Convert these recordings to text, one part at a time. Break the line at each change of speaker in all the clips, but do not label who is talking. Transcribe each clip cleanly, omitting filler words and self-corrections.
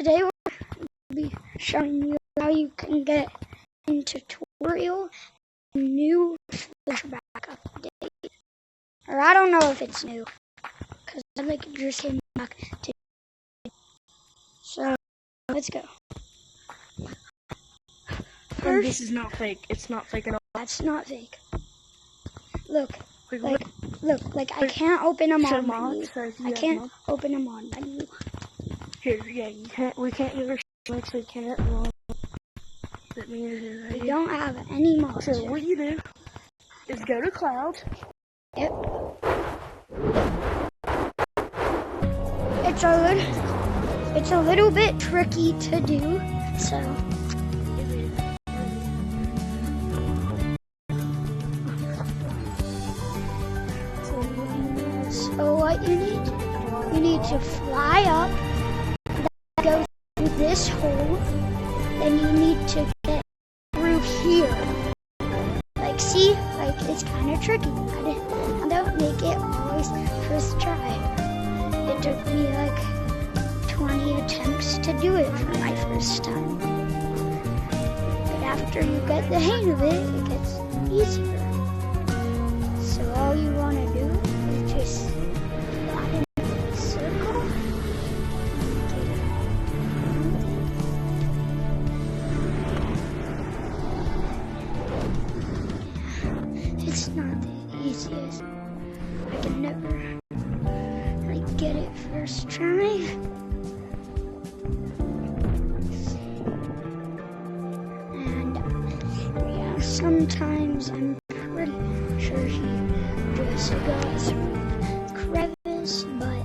today we'll be showing you how you can get in tutorial new flashback update. Or I don't know if it's new, because I think it just came back today. So let's go.
And this is not fake. It's not fake at all.
That's not fake. Look, like I can't open them on menu. I can't open them on menu.
Here, yeah, you can't. We can't use our links. We can't. Well, that means
we don't have any mods.
So what you do is go to cloud.
Yep. It's a little bit tricky to do, so. So what you need to fly up, then go through this hole, then you need to get through here. Like, see? Like, it's kind of tricky. I don't make it always first try. It took me like 20 attempts to do it for my first time. But after you get the hang of it, it gets easier. So all you want to do is just fly in a circle and get it. It's not the easiest. I can never get it first try. And yeah, sometimes I'm pretty sure he just got through crevice, but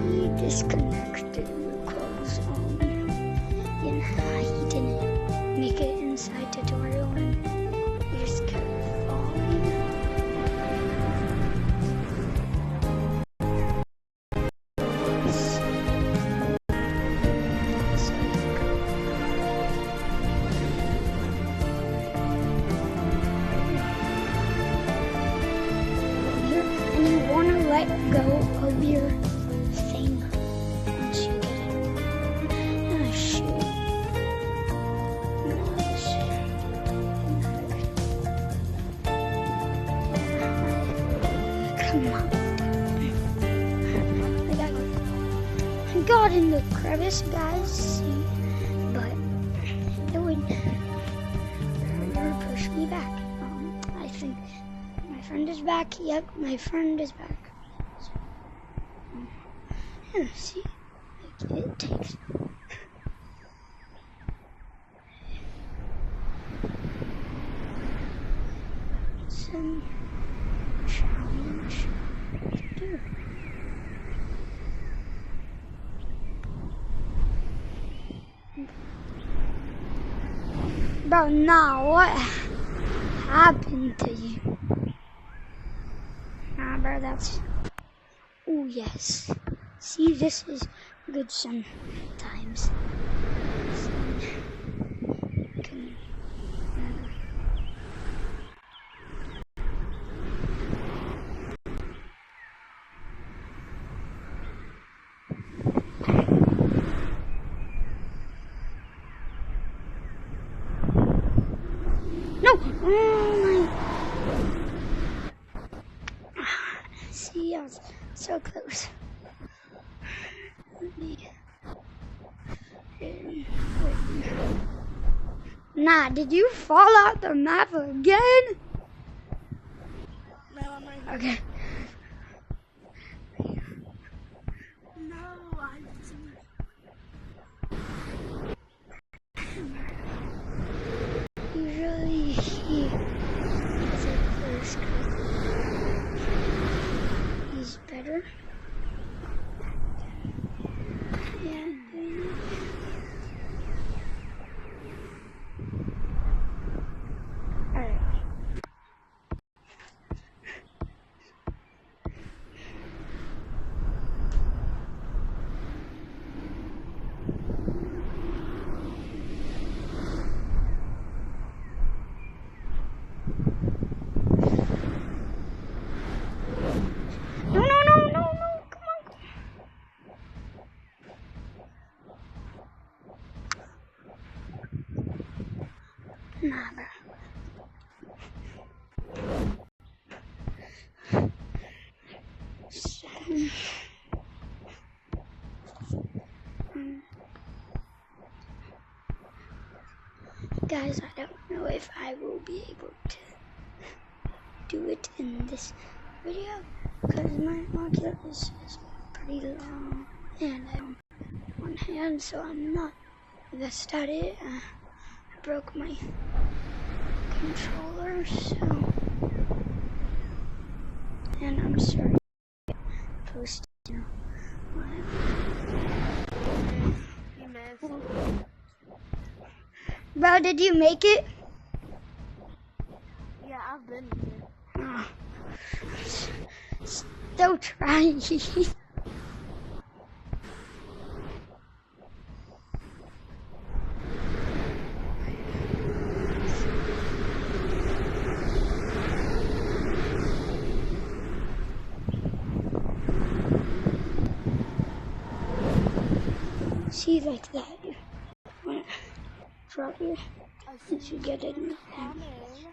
he disconnected the clothes on. You know, he didn't make it inside tutorial and he just kept falling. Let go of your thing once you get it. Oh shoot. Come on. I got in the crevice, guys, see, but it would push me back. I think my friend is back. Yep, my friend is back. Yeah, see, like it takes some challenge to do. Bro, now what happened to you? Nah, bro, that's. Oh yes. See, this is good sometimes. No! Oh my. See, I was so close. Nah, did you fall out the map again?
No, I'm right here.
Okay.
No, I didn't.
Usually he is at first. He's better. Yeah. Nah, bro. So, guys, I don't know if I will be able to do it in this video because my audio is pretty long and I'm one hand, so I'm not the best at it. I broke my controller, so, and I'm sorry post you missed. Bro, did you make it?
Yeah, I've been here.
Oh. Still trying. See, like that. From here, once you get in,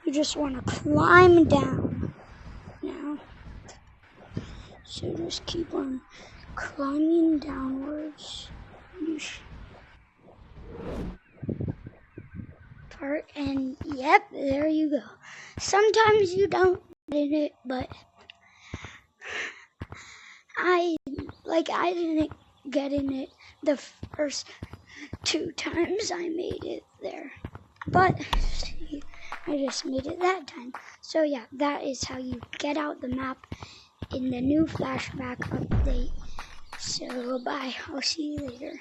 you just want to climb down. Now, so just keep on climbing downwards. And yep, there you go. Sometimes you don't get in it, but I didn't get in it the first 2 times I made it there, but see, I just made it that time. So yeah, that is how you get out the map in the new flashback update. So bye, I'll see you later.